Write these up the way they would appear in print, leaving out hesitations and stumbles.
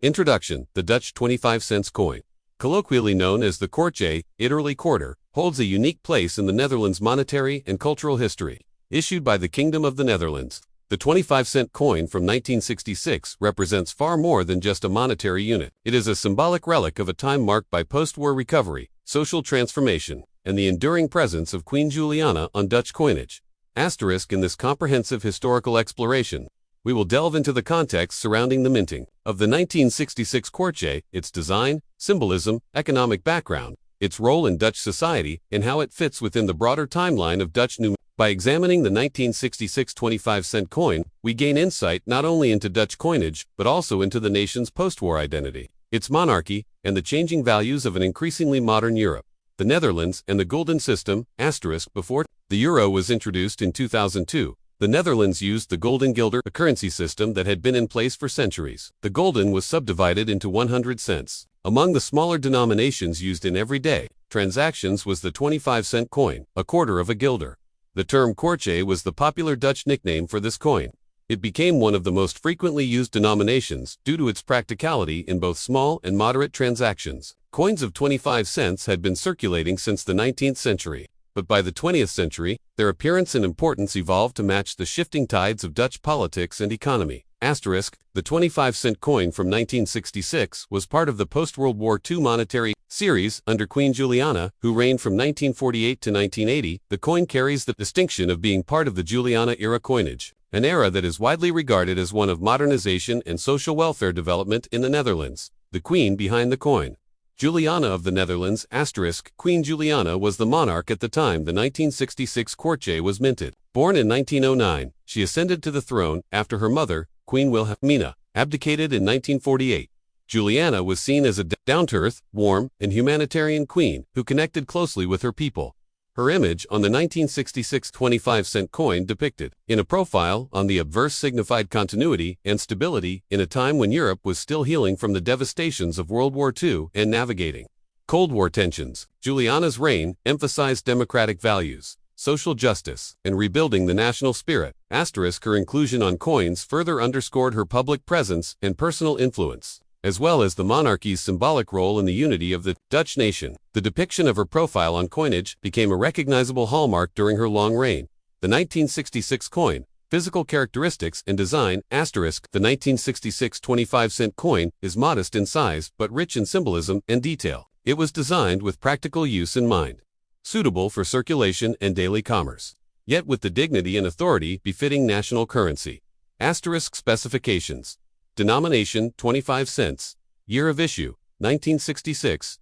Introduction: The Dutch 25 cents coin, colloquially known as the Kwartje, Italy quarter, holds a unique place in the Netherlands' monetary and cultural history. Issued by the Kingdom of the Netherlands, the 25-cent coin from 1966 represents far more than just a monetary unit. It is a symbolic relic of a time marked by post-war recovery, social transformation, and the enduring presence of Queen Juliana on Dutch coinage. In this comprehensive historical exploration, we will delve into the context surrounding the minting of the 1966 Kwartje, its design, symbolism, economic background, its role in Dutch society, and how it fits within the broader timeline of Dutch numismatics. By examining the 1966 25-cent coin, we gain insight not only into Dutch coinage, but also into the nation's post-war identity, its monarchy, and the changing values of an increasingly modern Europe. The Netherlands and the Gulden system, before the euro was introduced in 2002, the Netherlands used the Gulden guilder, a currency system that had been in place for centuries. The Gulden was subdivided into 100 cents. Among the smaller denominations used in everyday transactions was the 25-cent coin, a quarter of a guilder. The term Kwartje was the popular Dutch nickname for this coin. It became one of the most frequently used denominations due to its practicality in both small and moderate transactions. Coins of 25 cents had been circulating since the 19th century, but by the 20th century, their appearance and importance evolved to match the shifting tides of Dutch politics and economy. The 25-cent coin from 1966 was part of the post-World War II monetary series under Queen Juliana, who reigned from 1948 to 1980. The coin carries the distinction of being part of the Juliana-era coinage, an era that is widely regarded as one of modernization and social welfare development in the Netherlands. The queen behind the coin. Juliana of the Netherlands, Queen Juliana was the monarch at the time the 1966 Kwartje was minted. Born in 1909, she ascended to the throne after her mother, Queen Wilhelmina, abdicated in 1948. Juliana was seen as a down-to-earth, warm, and humanitarian queen who connected closely with her people. Her image on the 1966 25-cent coin depicted in a profile on the obverse signified continuity and stability in a time when Europe was still healing from the devastations of World War II and navigating Cold War tensions. Juliana's reign emphasized democratic values, social justice, and rebuilding the national spirit. Her inclusion on coins further underscored her public presence and personal influence, as well as the monarchy's symbolic role in the unity of the Dutch nation. The depiction of her profile on coinage became a recognizable hallmark during her long reign. The 1966 coin, physical characteristics and design, the 1966 25-cent coin is modest in size but rich in symbolism and detail. It was designed with practical use in mind, suitable for circulation and daily commerce, yet with the dignity and authority befitting national currency. Specifications. Denomination 25 cents. Year of issue 1966.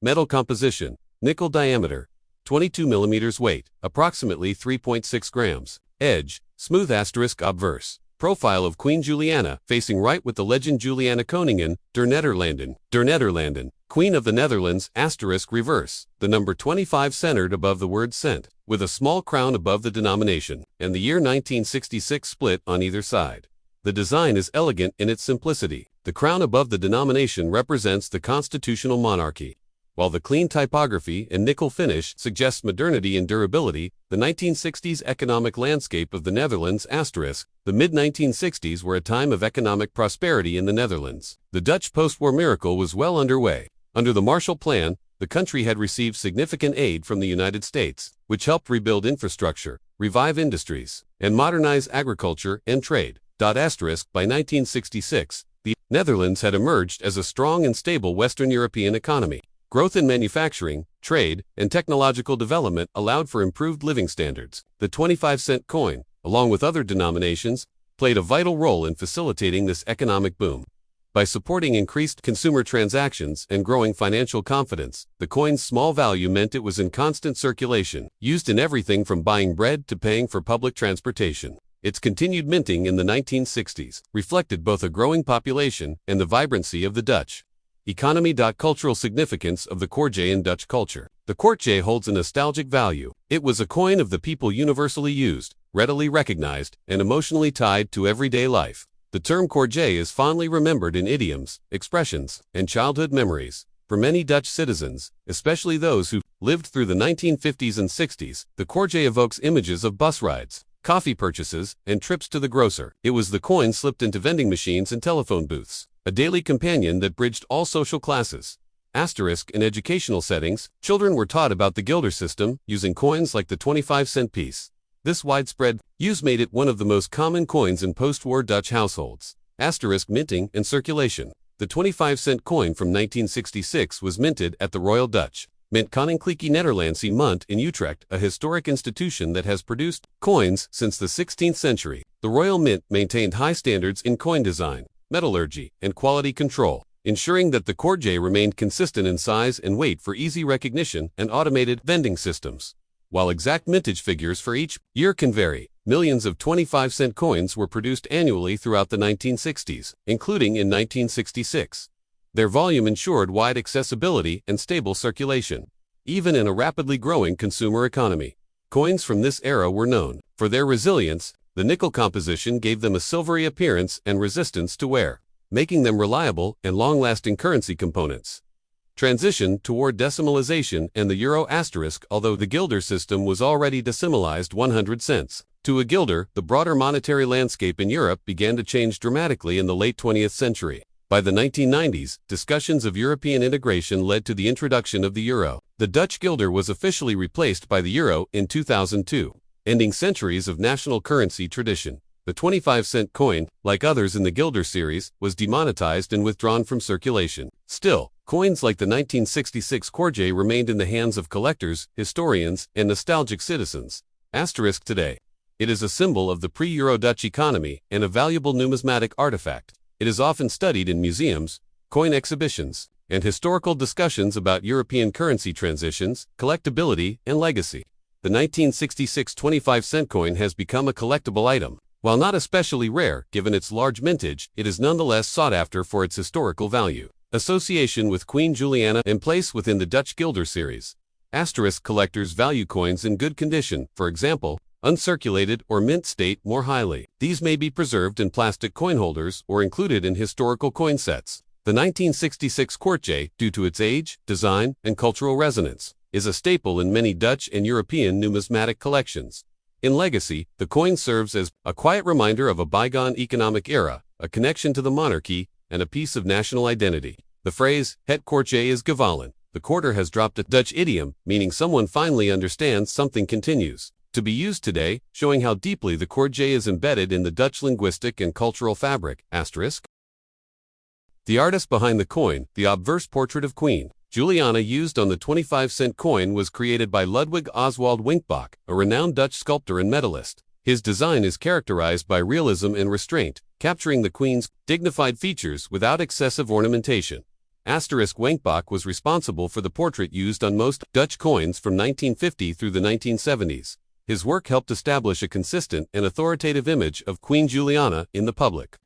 Metal composition nickel diameter, 22 mm weight, approximately 3.6 grams. Edge smooth. Obverse profile of Queen Juliana facing right with the legend Juliana Koningin der Nederlanden, Queen of the Netherlands. Reverse the number 25 centered above the word cent, with a small crown above the denomination, and the year 1966 split on either side. The design is elegant in its simplicity. The crown above the denomination represents the constitutional monarchy, while the clean typography and nickel finish suggests modernity and durability. The 1960s economic landscape of the Netherlands. The mid-1960s were a time of economic prosperity in the Netherlands. The Dutch post-war miracle was well underway. Under the Marshall Plan, the country had received significant aid from the United States, which helped rebuild infrastructure, revive industries, and modernize agriculture and trade. By 1966, the Netherlands had emerged as a strong and stable Western European economy. Growth in manufacturing, trade, and technological development allowed for improved living standards. The 25-cent coin, along with other denominations, played a vital role in facilitating this economic boom. By supporting increased consumer transactions and growing financial confidence, the coin's small value meant it was in constant circulation, used in everything from buying bread to paying for public transportation. Its continued minting in the 1960s reflected both a growing population and the vibrancy of the Dutch economy. Cultural significance of the Kwartje in Dutch culture. The Kwartje holds a nostalgic value. It was a coin of the people, universally used, readily recognized, and emotionally tied to everyday life. The term Kwartje is fondly remembered in idioms, expressions, and childhood memories. For many Dutch citizens, especially those who lived through the 1950s and 60s, the Kwartje evokes images of bus rides, coffee purchases, and trips to the grocer. It was the coin slipped into vending machines and telephone booths, a daily companion that bridged all social classes. Asterisk in educational settings, children were taught about the guilder system, using coins like the 25-cent piece. This widespread use made it one of the most common coins in post-war Dutch households. Asterisk minting and circulation. The 25-cent coin from 1966 was minted at the Royal Dutch Mint Koninklijke Nederlandse Munt in Utrecht, a historic institution that has produced coins since the 16th century. The Royal Mint maintained high standards in coin design, metallurgy, and quality control, ensuring that the Kwartje remained consistent in size and weight for easy recognition and automated vending systems. While exact mintage figures for each year can vary, millions of 25-cent coins were produced annually throughout the 1960s, including in 1966. Their volume ensured wide accessibility and stable circulation, even in a rapidly growing consumer economy. Coins from this era were known for their resilience. The nickel composition gave them a silvery appearance and resistance to wear, making them reliable and long-lasting currency components. Transition toward decimalization and the euro asterisk. Although the guilder system was already decimalized 100 cents to a guilder, the broader monetary landscape in Europe began to change dramatically in the late 20th century. By the 1990s, discussions of European integration led to the introduction of the euro. The Dutch guilder was officially replaced by the euro in 2002, ending centuries of national currency tradition. The 25-cent coin, like others in the guilder series, was demonetized and withdrawn from circulation. Still, coins like the 1966 Kwartje remained in the hands of collectors, historians, and nostalgic citizens. Asterisk today. It is a symbol of the pre-Euro Dutch economy and a valuable numismatic artifact. It is often studied in museums, coin exhibitions, and historical discussions about European currency transitions, collectability, and legacy. The 1966 25-cent coin has become a collectible item. While not especially rare, given its large mintage, it is nonetheless sought after for its historical value. Association with Queen Juliana and place within the Dutch guilder series. Asterisk collectors value coins in good condition, for example, uncirculated or mint state, more highly. These may be preserved in plastic coin holders or included in historical coin sets. The 1966 Kwartje, due to its age, design, and cultural resonance, is a staple in many Dutch and European numismatic collections. In legacy, the coin serves as a quiet reminder of a bygone economic era, a connection to the monarchy, and a piece of national identity. The phrase, het Kwartje is gevallen, the quarter has dropped, a Dutch idiom, meaning someone finally understands something, continues to be used today, showing how deeply the Kwartje is embedded in the Dutch linguistic and cultural fabric. Asterisk. The artist behind the coin, the obverse portrait of Queen Juliana used on the 25-cent coin, was created by Ludwig Oswald Winkbach, a renowned Dutch sculptor and medalist. His design is characterized by realism and restraint, capturing the Queen's dignified features without excessive ornamentation. Asterisk Winkbach was responsible for the portrait used on most Dutch coins from 1950 through the 1970s. His work helped establish a consistent and authoritative image of Queen Juliana in the public,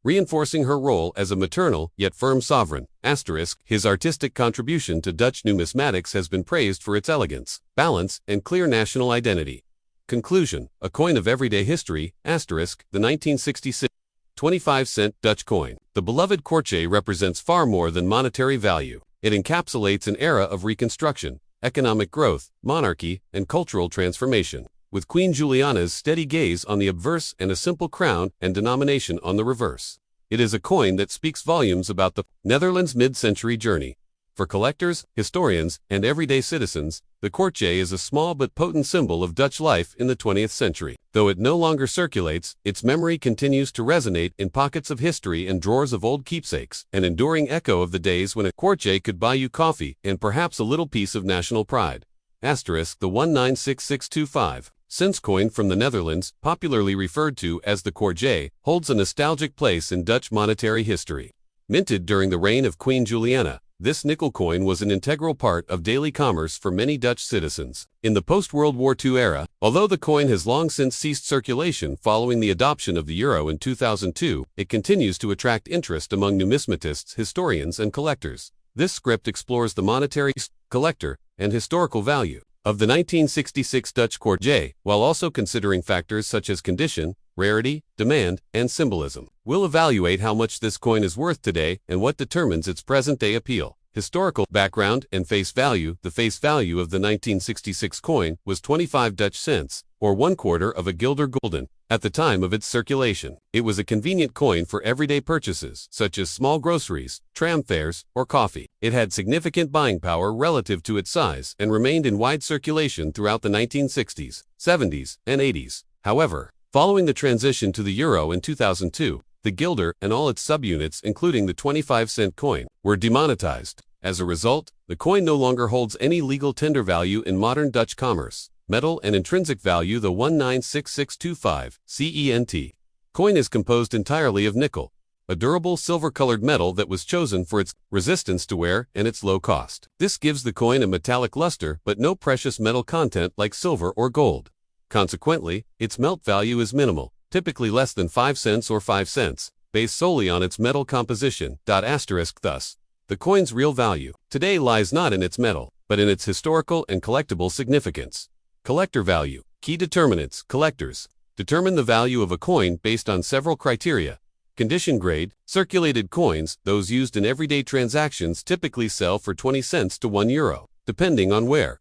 reinforcing her role as a maternal yet firm sovereign. Asterisk, his artistic contribution to Dutch numismatics has been praised for its elegance, balance, and clear national identity. Conclusion, a coin of everyday history. Asterisk, the 1966 25-cent Dutch coin. The beloved Kwartje represents far more than monetary value. It encapsulates an era of reconstruction, economic growth, monarchy, and cultural transformation, with Queen Juliana's steady gaze on the obverse and a simple crown and denomination on the reverse. It is a coin that speaks volumes about the Netherlands' mid-century journey. For collectors, historians, and everyday citizens, the Kwartje is a small but potent symbol of Dutch life in the 20th century. Though it no longer circulates, its memory continues to resonate in pockets of history and drawers of old keepsakes, an enduring echo of the days when a Kwartje could buy you coffee and perhaps a little piece of national pride. Asterisk, the 196625 cents coin from the Netherlands, popularly referred to as the Kwartje, holds a nostalgic place in Dutch monetary history. Minted during the reign of Queen Juliana, this nickel coin was an integral part of daily commerce for many Dutch citizens. In the post-World War II era, although the coin has long since ceased circulation following the adoption of the euro in 2002, it continues to attract interest among numismatists, historians, and collectors. This script explores the monetary, collector, and historical value of the 1966 Dutch Kwartje, while also considering factors such as condition, rarity, demand, and symbolism. We'll evaluate how much this coin is worth today and what determines its present-day appeal. Historical background and face value. The face value of the 1966 coin was 25 Dutch cents, or 1/4 of a guilder gulden, at the time of its circulation. It was a convenient coin for everyday purchases, such as small groceries, tram fares, or coffee. It had significant buying power relative to its size and remained in wide circulation throughout the 1960s, 70s, and 80s. However, following the transition to the euro in 2002, the guilder and all its subunits, including the 25-cent coin, were demonetized. As a result, the coin no longer holds any legal tender value in modern Dutch commerce. Metal and intrinsic value. The 196625 CENT coin is composed entirely of nickel, a durable silver-colored metal that was chosen for its resistance to wear and its low cost. This gives the coin a metallic luster but no precious metal content like silver or gold. Consequently, its melt value is minimal, typically less than 5 cents or 5 cents, based solely on its metal composition. Thus, the coin's real value today lies not in its metal, but in its historical and collectible significance. Collector value. Key determinants. Collectors determine the value of a coin based on several criteria. Condition grade. Circulated coins, those used in everyday transactions, typically sell for 20 cents to €1, depending on wear.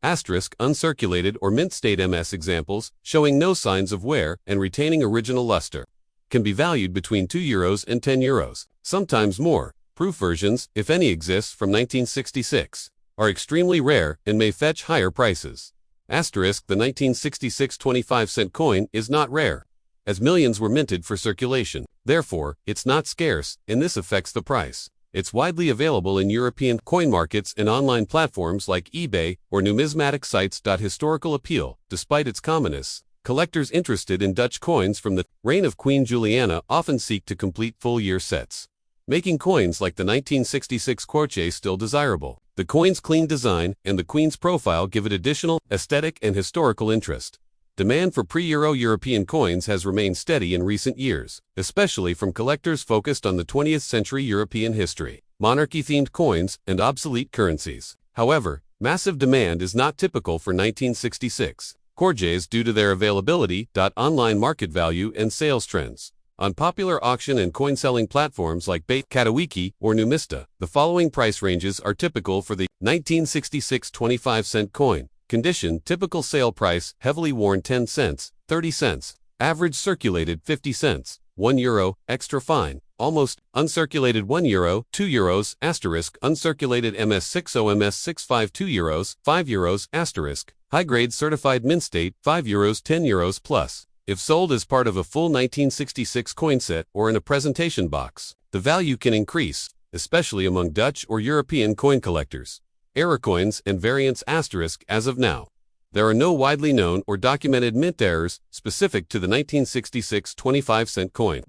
Asterisk. Uncirculated or mint state MS examples, showing no signs of wear and retaining original luster, can be valued between €2 and €10, sometimes more. Proof versions, if any exist from 1966, are extremely rare and may fetch higher prices. Asterisk. The 1966 25-cent coin is not rare, as millions were minted for circulation. Therefore, it's not scarce, and this affects the price. It's widely available in European coin markets and online platforms like eBay or numismatic sites. Historical appeal. Despite its commonness, collectors interested in Dutch coins from the reign of Queen Juliana often seek to complete full-year sets, making coins like the 1966 Kwartje still desirable. The coin's clean design and the Queen's profile give it additional aesthetic and historical interest. Demand for pre-Euro European coins has remained steady in recent years, especially from collectors focused on the 20th century European history, monarchy-themed coins, and obsolete currencies. However, massive demand is not typical for 1966 Kwartjes due to their availability. Online market value and sales trends. On popular auction and coin-selling platforms like Katawiki or Numista, the following price ranges are typical for the 1966 25-cent coin. Condition. Typical sale price, heavily worn 10 cents, 30 cents. Average circulated 50 cents, €1, extra fine, almost, uncirculated €1, €2, asterisk, uncirculated MS60 MS65 €2, €5, asterisk, high-grade certified mint state, €5, €10 plus. If sold as part of a full 1966 coin set or in a presentation box, the value can increase, especially among Dutch or European coin collectors. Error coins and variants asterisk. As of now, there are no widely known or documented mint errors specific to the 1966 25-cent coin.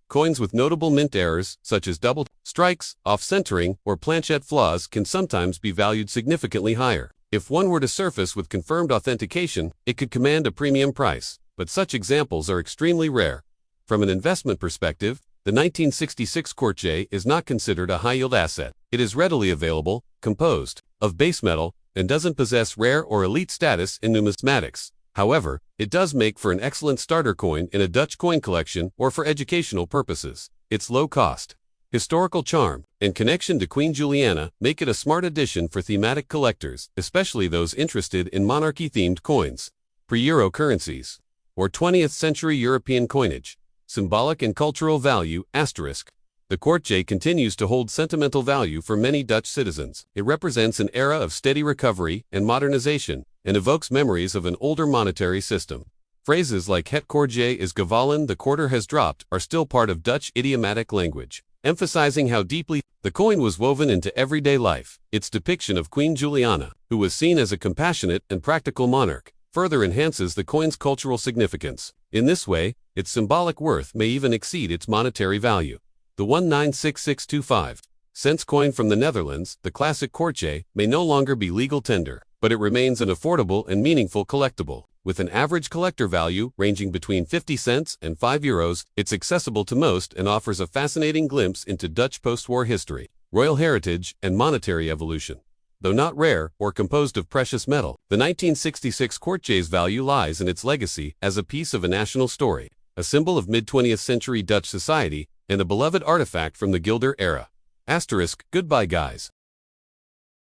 Coins with notable mint errors, such as double strikes, off-centering, or planchette flaws, can sometimes be valued significantly higher. If one were to surface with confirmed authentication, it could command a premium price, but such examples are extremely rare. From an investment perspective, the 1966 Kwartje is not considered a high-yield asset. It is readily available, composed of base metal, and doesn't possess rare or elite status in numismatics. However, it does make for an excellent starter coin in a Dutch coin collection or for educational purposes. Its low cost, historical charm, and connection to Queen Juliana make it a smart addition for thematic collectors, especially those interested in monarchy-themed coins, pre-Euro currencies, or 20th century European coinage. Symbolic and cultural value asterisk. The Kwartje continues to hold sentimental value for many Dutch citizens. It represents an era of steady recovery and modernization, and evokes memories of an older monetary system. Phrases like Het Kwartje is gevallen, the quarter has dropped, are still part of Dutch idiomatic language, emphasizing how deeply the coin was woven into everyday life. Its depiction of Queen Juliana, who was seen as a compassionate and practical monarch, further enhances the coin's cultural significance. In this way, its symbolic worth may even exceed its monetary value. The 196625 cents coin from the Netherlands, the classic Kwartje, may no longer be legal tender, but it remains an affordable and meaningful collectible. With an average collector value ranging between 50 cents and €5, it's accessible to most and offers a fascinating glimpse into Dutch post-war history, royal heritage, and monetary evolution. Though not rare or composed of precious metal, the 1966 Kwartje's value lies in its legacy as a piece of a national story, a symbol of mid-20th century Dutch society, and a beloved artifact from the Guilder era. Asterisk. Goodbye guys.